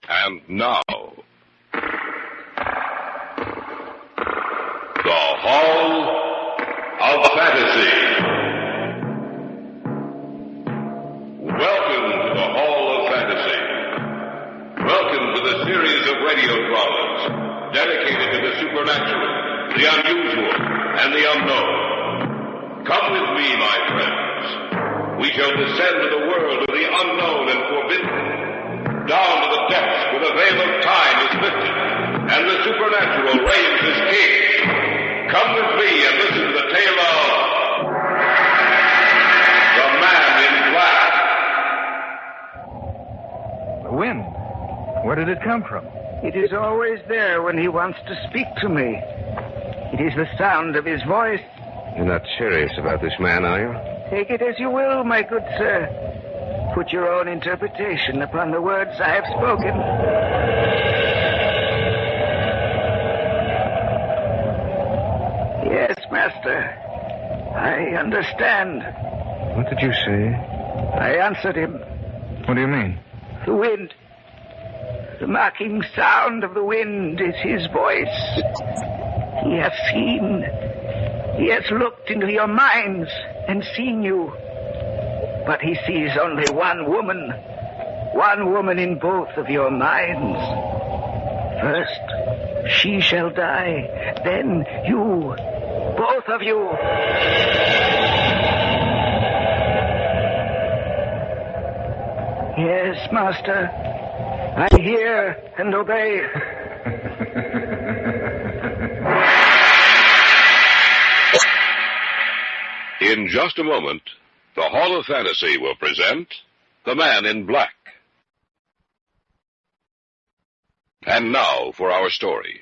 And now, the Hall of Fantasy. Welcome to the Hall of Fantasy. Welcome to the series of radio dramas dedicated to the supernatural, the unusual, and the unknown. Come with me, my friends. We shall descend to the world of the unknown and forbidden, down to the depths where the veil of time is lifted, and the supernatural reigns as king. Come with me and listen to the tale of the Man in Black. The wind. Where did it come from? It is always there when he wants to speak to me. It is the sound of his voice. You're not serious about this man, are you? Take it as you will, my good sir. Put your own interpretation upon the words I have spoken. Yes, master. I understand. What did you say? I answered him. What do you mean? The wind. The mocking sound of the wind is his voice. He has seen. He has looked into your minds and seen you. But he sees only one woman. One woman in both of your minds. First, she shall die. Then you. Both of you. Yes, master. I hear and obey. In just a moment, the Hall of Fantasy will present The Man in Black. And now for our story.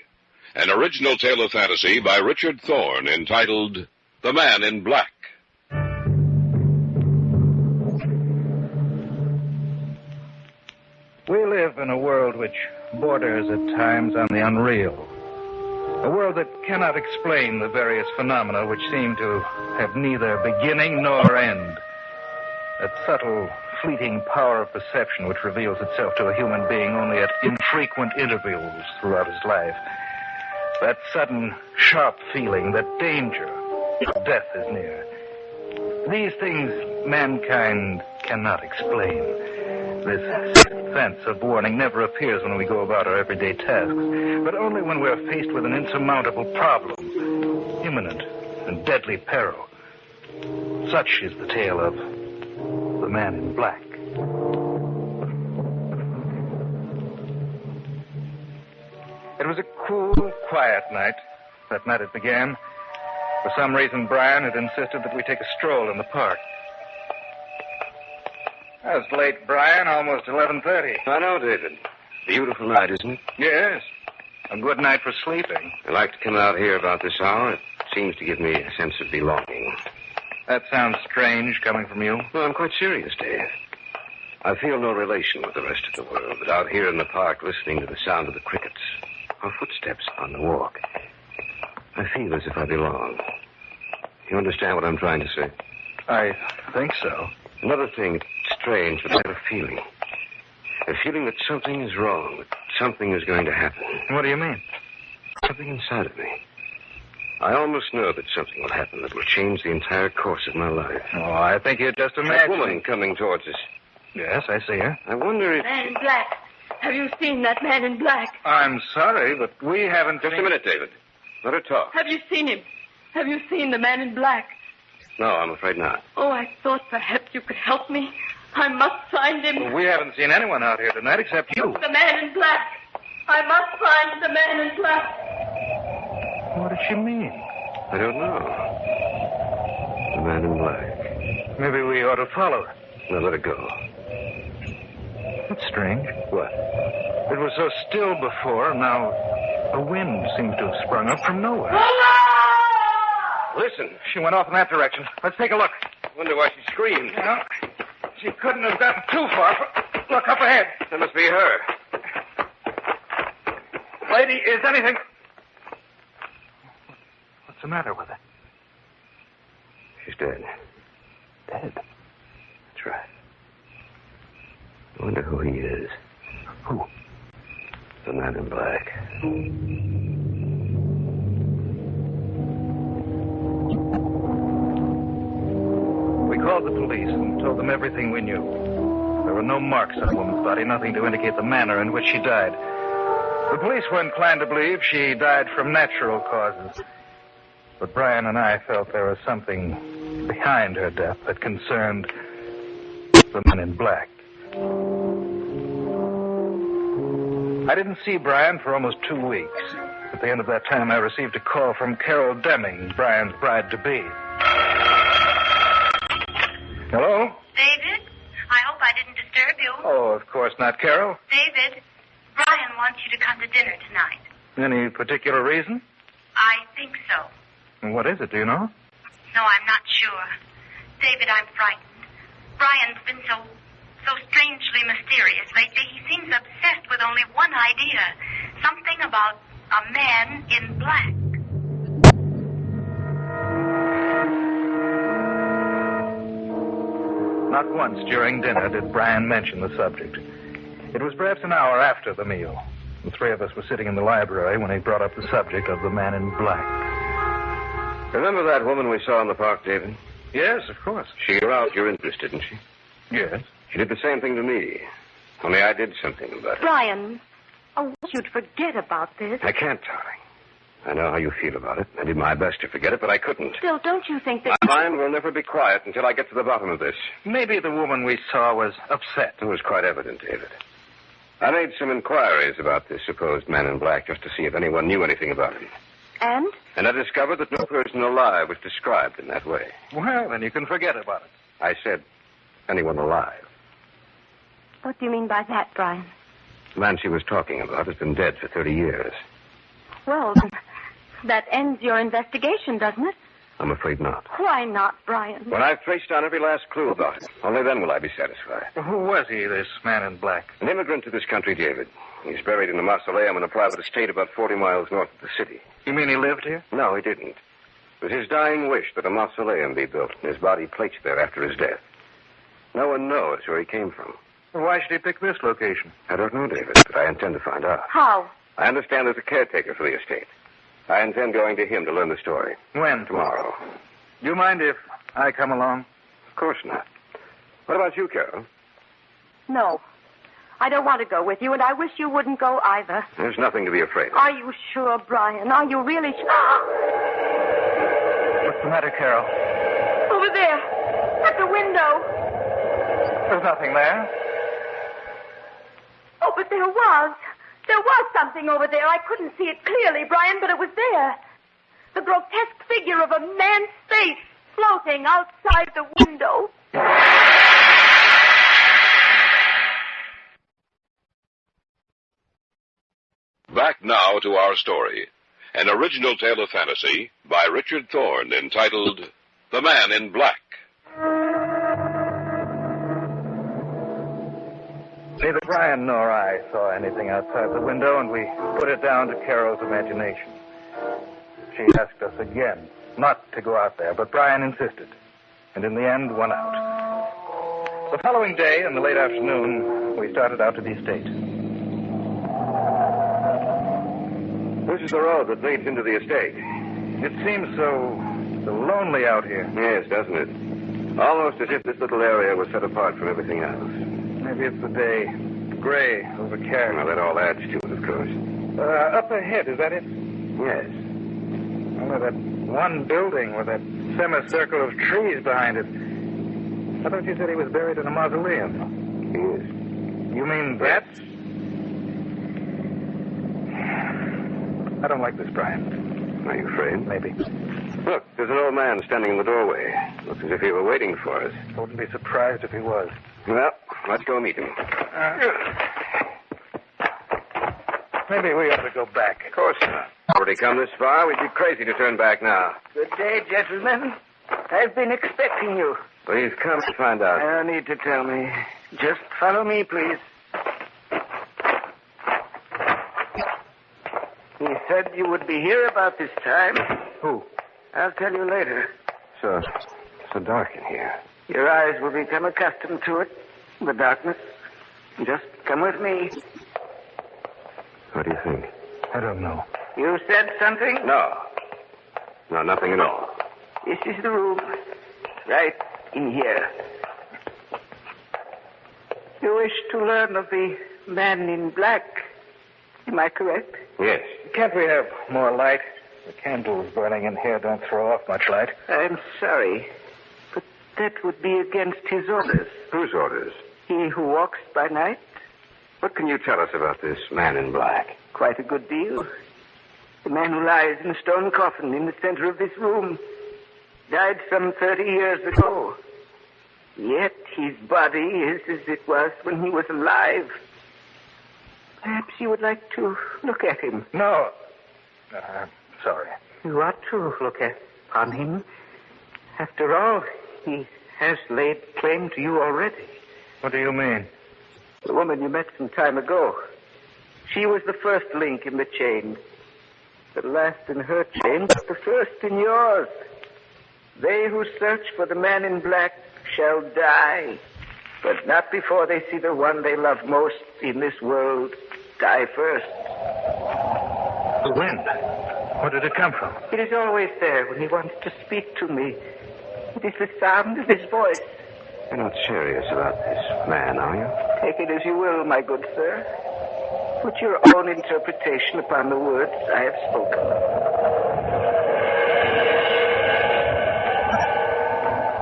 An original tale of fantasy by Richard Thorne entitled The Man in Black. We live in a world which borders at times on the unreal. A world that cannot explain the various phenomena which seem to have neither beginning nor end. That subtle, fleeting power of perception which reveals itself to a human being only at infrequent intervals throughout his life. That sudden, sharp feeling that danger, death is near. These things mankind cannot explain. This sixth sense of warning never appears when we go about our everyday tasks, but only when we're faced with an insurmountable problem, imminent and deadly peril. Such is the tale of the Man in Black. It was a cool, quiet night. That night it began. For some reason, Brian had insisted that we take a stroll in the park. It's late, Brian, almost 11:30. I know, David. Beautiful night, isn't it? Yes. A good night for sleeping. I like to come out here about this hour. It seems to give me a sense of belonging. That sounds strange coming from you. No, I'm quite serious, Dave. I feel no relation with the rest of the world, but out here in the park listening to the sound of the crickets, our footsteps on the walk, I feel as if I belong. You understand what I'm trying to say? I think so. Another thing, it's strange, but I have a feeling. A feeling that something is wrong, that something is going to happen. What do you mean? Something inside of me. I almost know that something will happen that will change the entire course of my life. Oh, I think you're just That imagining. woman coming towards us. Yes, I see her. I wonder if... Man in black. Have you seen that man in black? I'm sorry, but we haven't... Just a minute, David. Let her talk. Have you seen him? Have you seen the man in black? No, I'm afraid not. Oh, I thought perhaps you could help me. I must find him. Well, we haven't seen anyone out here tonight except you. The man in black. I must find the man in black. What does she mean? I don't know. The Man in Black. Maybe we ought to follow her. Now let it go. That's strange. What? It was so still before, now a wind seems to have sprung up from nowhere. Listen. She went off in that direction. Let's take a look. Wonder why she screamed. Well, she couldn't have gotten too far. Look up ahead. That must be her. Lady, is anything... What's the matter with her? She's dead. Dead? That's right. I wonder who he is. Who? We called the police and told them everything we knew. There were no marks on the woman's body, nothing to indicate the manner in which she died. The police were inclined to believe she died from natural causes. But Brian and I felt there was something behind her death that concerned the man in black. I didn't see Brian for almost 2 weeks. At the end of that time, I received a call from Carol Deming, Brian's bride-to-be. Hello? David, I hope I didn't disturb you. Oh, of course not, Carol. David, Brian wants you to come to dinner tonight. Any particular reason? I think so. What is it, do you know? No, I'm not sure. David, I'm frightened. Brian's been so strangely mysterious lately. He seems obsessed with only one idea. Something about a man in black. Not once during dinner did Brian mention the subject. It was perhaps an hour after the meal. The three of us were sitting in the library when he brought up the subject of the man in black. Remember that woman we saw in the park, David? Yes, of course. She aroused your interest, didn't she? Yes. She did the same thing to me. Only I did something about it. Brian, I want you to forget about this. I can't, darling. I know how you feel about it. I did my best to forget it, but I couldn't. Still, don't you think that... My mind will never be quiet until I get to the bottom of this. Maybe the woman we saw was upset. It was quite evident, David. I made some inquiries about this supposed man in black just to see if anyone knew anything about him. And? And I discovered that no person alive was described in that way. Well, then you can forget about it. I said anyone alive. What do you mean by that, Brian? The man she was talking about has been dead for 30 years. Well, that ends your investigation, doesn't it? I'm afraid not. Why not, Brian? When I've traced down every last clue about him, only then will I be satisfied. Who was he, this man in black? An immigrant to this country, David. He's buried in a mausoleum in a private estate about 40 miles north of the city. You mean he lived here? No, he didn't. It was his dying wish that a mausoleum be built and his body placed there after his death. No one knows where he came from. Well, why should he pick this location? I don't know, David, but I intend to find out. How? I understand there's a caretaker for the estate. I intend going to him to learn the story. When? Tomorrow. Do you mind if I come along? Of course not. What about you, Carol? No. I don't want to go with you, and I wish you wouldn't go either. There's nothing to be afraid of. Are you sure, Brian? Are you really sure? What's the matter, Carol? Over there, at the window. There's nothing there. Oh, but there was. There was something over there. I couldn't see it clearly, Brian, but it was there. The grotesque figure of a man's face floating outside the window. Back now to our story. An original tale of fantasy by Richard Thorne entitled The Man in Black. Neither Brian nor I saw anything outside the window, and we put it down to Carol's imagination. She asked us again not to go out there, but Brian insisted, and in the end won out. The following day, in the late afternoon, we started out to the estate. This is the road that leads into the estate. It seems so lonely out here. Yes, doesn't it? Almost as if this little area was set apart from everything else. Maybe it's the day. Gray, overcast. Well, that all adds to it, of course. Up ahead, is that it? Yes. Oh, that one building with that semicircle of trees behind it. I thought you said he was buried in a mausoleum. He is. You mean that? I don't like this, Brian. Are you afraid? Maybe. Look, there's an old man standing in the doorway. Looks as if he were waiting for us. I wouldn't be surprised if he was. Well, let's go meet him. Maybe we ought to go back. Of course not. Already come this far, we'd be crazy to turn back now. Good day, gentlemen. I've been expecting you. Please come to find out. No need to tell me. Just follow me, please. He said you would be here about this time. Who? I'll tell you later. So dark in here. Your eyes will become accustomed to it, the darkness. Just come with me. What do you think? I don't know. You said something? No. No, nothing at all. This is the room. Right in here. You wish to learn of the man in black. Am I correct? Yes. Can't we have more light? The candles burning in here don't throw off much light. I'm sorry, but that would be against his orders. Whose orders? He who walks by night. What can you tell us about this man in black? Quite a good deal. The man who lies in a stone coffin in the center of this room died some 30 years ago. Yet his body is as it was when he was alive. Perhaps you would like to look at him. No. Sorry. You ought to look upon him. After all, he has laid claim to you already. What do you mean? The woman you met some time ago. She was the first link in the chain. The last in her chain, but the first in yours. They who search for the man in black shall die, but not before they see the one they love most in this world die first. The wind. Where did it come from? It is always there when he wants to speak to me. It is the sound of his voice. You're not serious about this man, are you? Take it as you will, my good sir. Put your own interpretation upon the words I have spoken.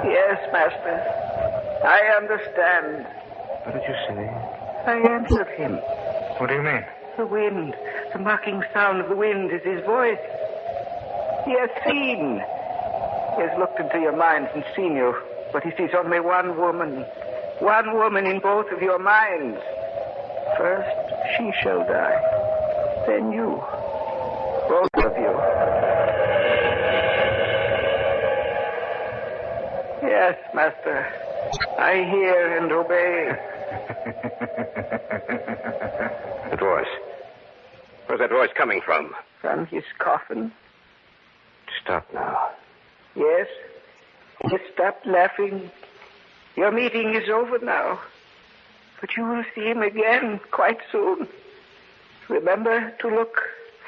Yes, master. I understand. What did you say? I answered him. What do you mean? The wind, the mocking sound of the wind is his voice. He has seen. He has looked into your minds and seen you, but he sees only one woman. One woman in both of your minds. First, she shall die. Then you. Both of you. Yes, master. I hear and obey. That voice. Where's that voice coming from? From his coffin. Stop now. Yes. Just stop laughing. Your meeting is over now. But you will see him again quite soon. Remember to look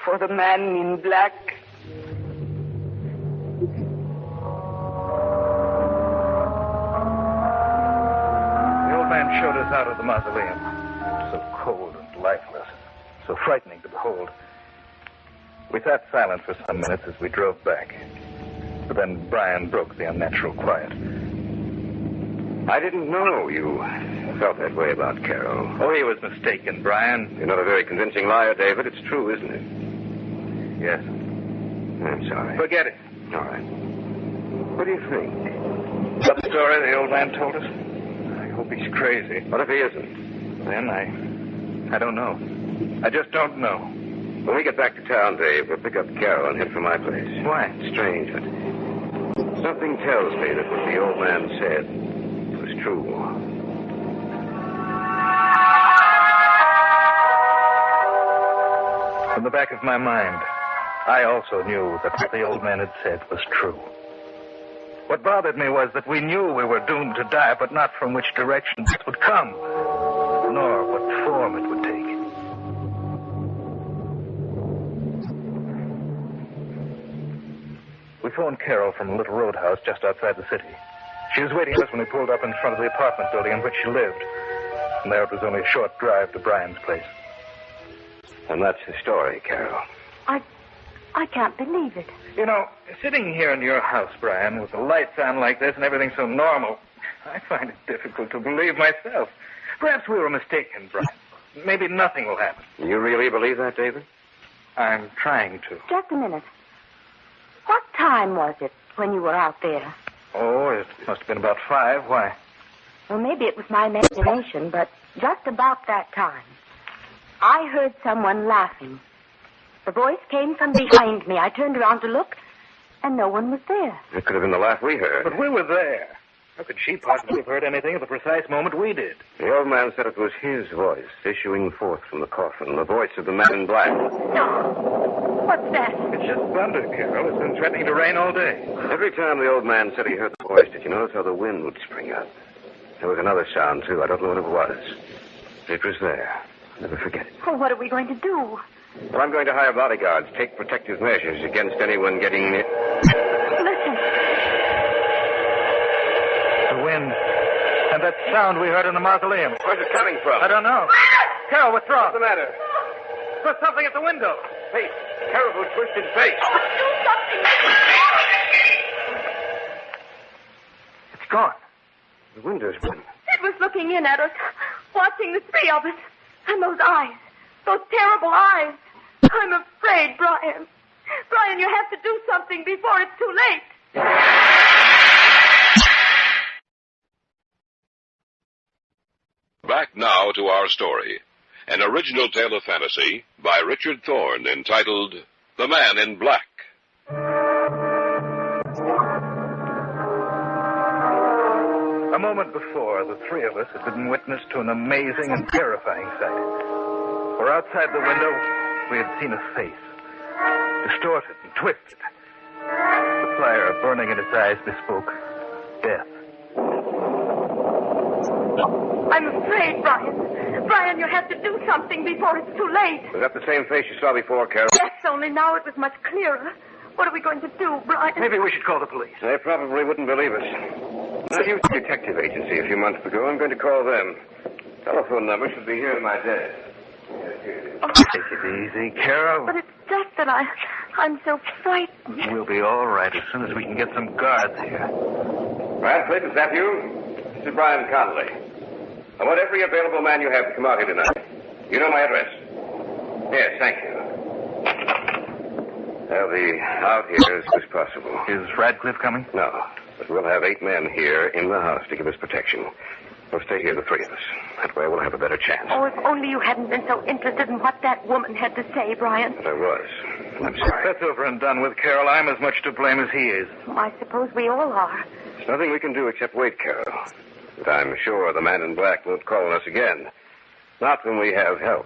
for the man in black. The old man showed us out of the mausoleum. So cold and lifeless. So frightening to behold. We sat silent for some minutes as we drove back. But then Brian broke the unnatural quiet. I didn't know you felt that way about Carol. Oh, he was mistaken, Brian. You're not a very convincing liar, David. It's true, isn't it? Yes. I'm sorry. Forget it. All right. What do you think? That story the old man told us? I hope he's crazy. What if he isn't? Then I don't know. I just don't know. When we get back to town, Dave, we'll pick up Carol and head for my place. Why? It's strange, but something tells me that what the old man said was true. From the back of my mind, I also knew that what the old man had said was true. What bothered me was that we knew we were doomed to die, but not from which direction it would come, nor what form it would take. We phoned Carol from a little roadhouse just outside the city. She was waiting for us when we pulled up in front of the apartment building in which she lived. From there, it was only a short drive to Brian's place. And that's the story, Carol. I can't believe it. You know, sitting here in your house, Brian, with the lights on like this and everything so normal, I find it difficult to believe myself. Perhaps we were mistaken, Brian. Maybe nothing will happen. You really believe that, David? I'm trying to. Just a minute. What time was it when you were out there? Oh, it must have been about 5. Why? Well, maybe it was my imagination, but just about that time, I heard someone laughing. The voice came from behind me. I turned around to look, and no one was there. It could have been the laugh we heard. But we were there. How could she possibly have heard anything at the precise moment we did? The old man said it was his voice issuing forth from the coffin, the voice of the man in black. No. What's that? It's just thunder, Carol. It's been threatening to rain all day. Every time the old man said he heard the voice, did you notice how the wind would spring up? There was another sound, too. I don't know what it was. It was there. I'll never forget it. Oh, what are we going to do? Well, I'm going to hire bodyguards, take protective measures against anyone getting near. Listen. The wind. And that sound we heard in the mausoleum. Where's it coming from? I don't know. Carol, what's wrong? What's the matter? There's something at the window. Face. Terrible twisted face. Do something. It's gone. The window's been... It was looking in at us, watching the three of us. And those eyes. Those terrible eyes. I'm afraid, Brian. Brian, you have to do something before it's too late. Back now to our story. An original tale of fantasy by Richard Thorne entitled The Man in Black. A moment before, the three of us had been witness to an amazing and terrifying sight. For outside the window, we had seen a face, distorted and twisted. The fire burning in its eyes bespoke death. I'm afraid, Brian. Brian, you have to do something before it's too late. Was that the same face you saw before, Carol? Yes, only now it was much clearer. What are we going to do, Brian? Maybe we should call the police. They probably wouldn't believe us. I used a detective agency a few months ago. I'm going to call them. Telephone number should be here in my desk. Yes, here it is. Oh, Take it easy, Carol. but it's just that I'm so frightened. We'll be all right as soon as we can get some guards here. Radcliffe, is that you? This is Brian Conley. I want every available man you have to come out here tonight. You know my address? Yes, thank you. I'll be out here as soon as possible. Is Radcliffe coming? No, but we'll have 8 men here in the house to give us protection. We'll stay here, the 3 of us. That way we'll have a better chance. Oh, if only you hadn't been so interested in what that woman had to say, Brian. But I was. I'm sorry. That's over and done with, Carol. I'm as much to blame as he is. Oh, I suppose we all are. There's nothing we can do except wait, Carol. But I'm sure the man in black won't call on us again. Not when we have help.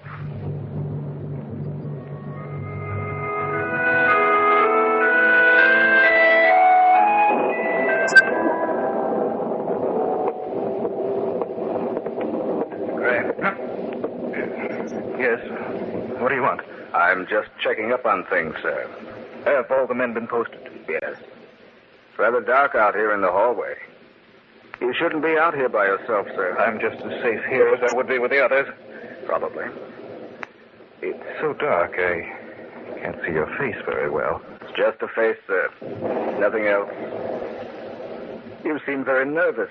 Yes. What do you want? I'm just checking up on things, sir. Have all the men been posted? Yes. It's rather dark out here in the hallway. You shouldn't be out here by yourself, sir. I'm just as safe here as I would be with the others. Probably. It's so dark, I can't see your face very well. It's just a face, sir. Nothing else. You seem very nervous.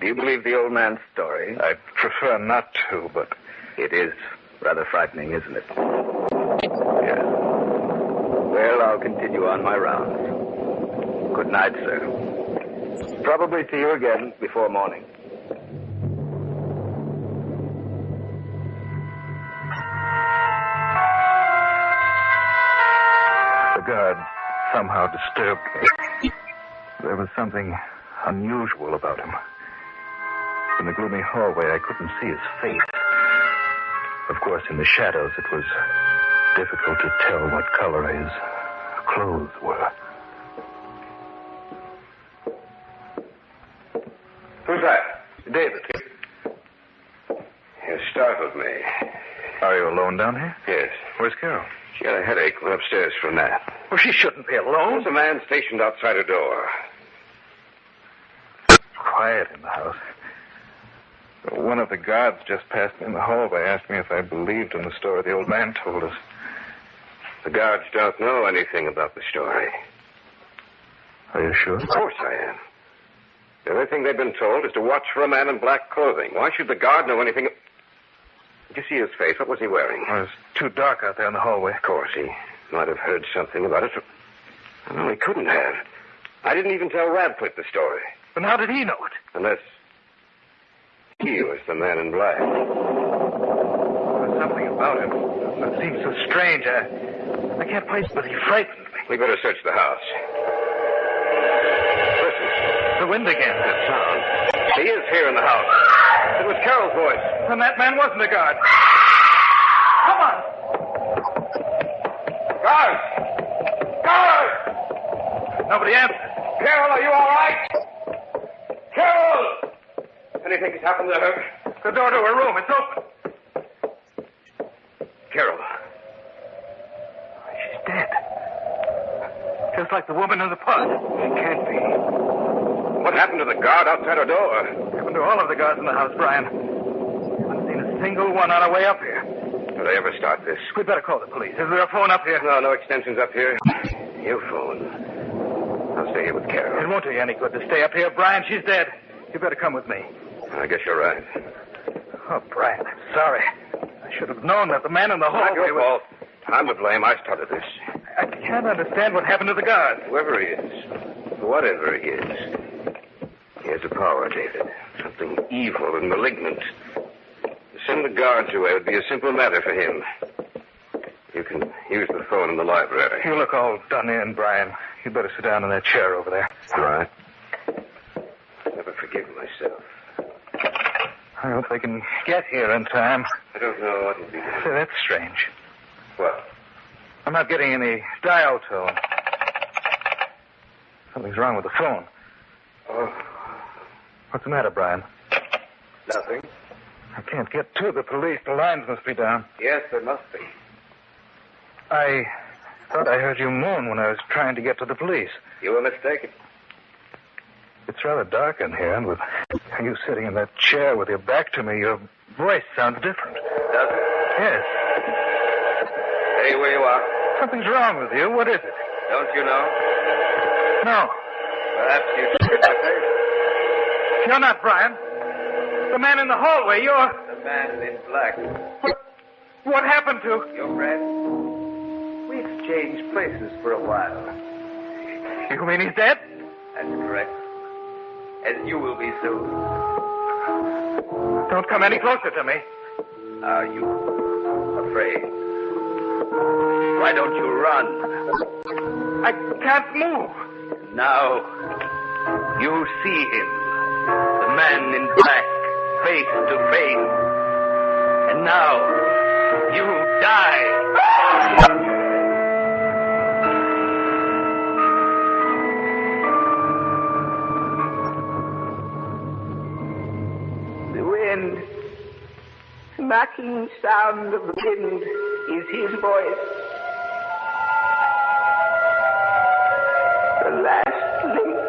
Do you believe the old man's story? I'd prefer not to, but... It is rather frightening, isn't it? Yes. Well, I'll continue on my rounds. Good night, sir. Probably see you again before morning. The guard somehow disturbed me. There was something unusual about him. In the gloomy hallway, I couldn't see his face. Of course, in the shadows, it was difficult to tell what color his clothes were. Who's that? David. You startled me. Are you alone down here? Yes. Where's Carol? She had a headache. Went upstairs for a nap. Well, she shouldn't be alone. There's a man stationed outside her door. Quiet in the house. One of the guards just passed me in the hallway, asked me if I believed in the story the old man told us. The guards don't know anything about the story. Are you sure? Of course I am. The only thing they've been told is to watch for a man in black clothing. Why should the guard know anything? Did you see his face? What was he wearing? Well, it's too dark out there in the hallway. Of course, he might have heard something about it. No, he couldn't have. I didn't even tell Radcliffe the story. But how did he know it? Unless he was the man in black. There's something about him that seems so strange. I can't place it, but he frightened me. We better search the house. Listen. The wind again. That sound. He is here in the house. It was Carol's voice. And that man wasn't a guard. Come on. Guard! Guard! Nobody answered. Carol, are you all right? Carol! Anything has happened to her? The door to her room, it's open. Carol, just like the woman in the park. It can't be. What happened to the guard outside our door? Happened to all of the guards in the house, Brian. Haven't seen a single one on our way up here. Did I ever start this? We'd better call the police. Is there a phone up here? No extensions up here. You phone. I'll stay here with Carol. It won't do you any good to stay up here, Brian. She's dead. You better come with me. I guess you're right. Oh, Brian, I'm sorry. I should have known that the man in the Not hallway your fault. I'm to blame. I started this. I can't understand what happened to the guard. Whoever he is, whatever he is, he has a power, David. Something evil and malignant. To send the guards away would be a simple matter for him. You can use the phone in the library. You look all done in, Brian. You'd better sit down in that chair over there. All right. Never forgiven myself. I hope they can get here in time. I don't know what it'll be. Say, that's strange. What? I'm not getting any dial tone. Something's wrong with the phone. Oh, What's the matter, Brian? nothing. I can't get to the police. The lines must be down. Yes, there must be. I thought I heard you moan when I was trying to get to the police. You were mistaken. It's rather dark in here, and with you sitting in that chair with your back to me, your voice sounds different. Does it? Yes. Stay where you are. Something's wrong with you. What is it? Don't you know? No. Perhaps you should get my face. You're not Brian. The man in the hallway, you're... The man in black. What happened to... Your friend? We exchanged places for a while. You mean he's dead? That's correct. As you will be soon. Don't come any closer to me. Are you afraid? Why don't you run? I can't move. Now, you see him. The man in black, face to face. And now, you die. The wind, smacking sound of the wind is his voice. The last link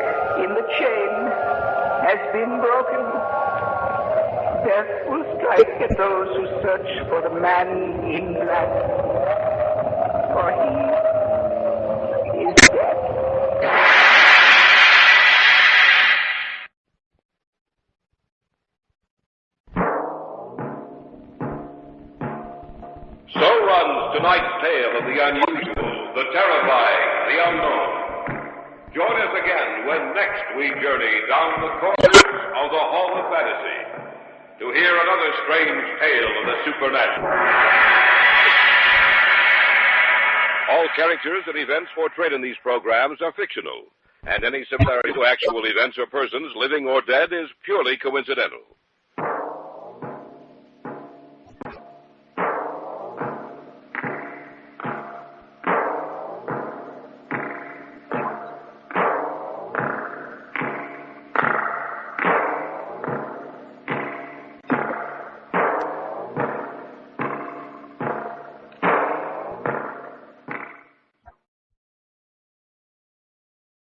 in the chain has been broken. Death will strike at those who search for the man in black. For he is dead. So runs tonight's tale of the unusual, the terrifying, the unknown. Join us again when next we journey down the corridors of the Hall of Fantasy to hear another strange tale of the supernatural. All characters and events portrayed in these programs are fictional, and any similarity to actual events or persons, living or dead, is purely coincidental.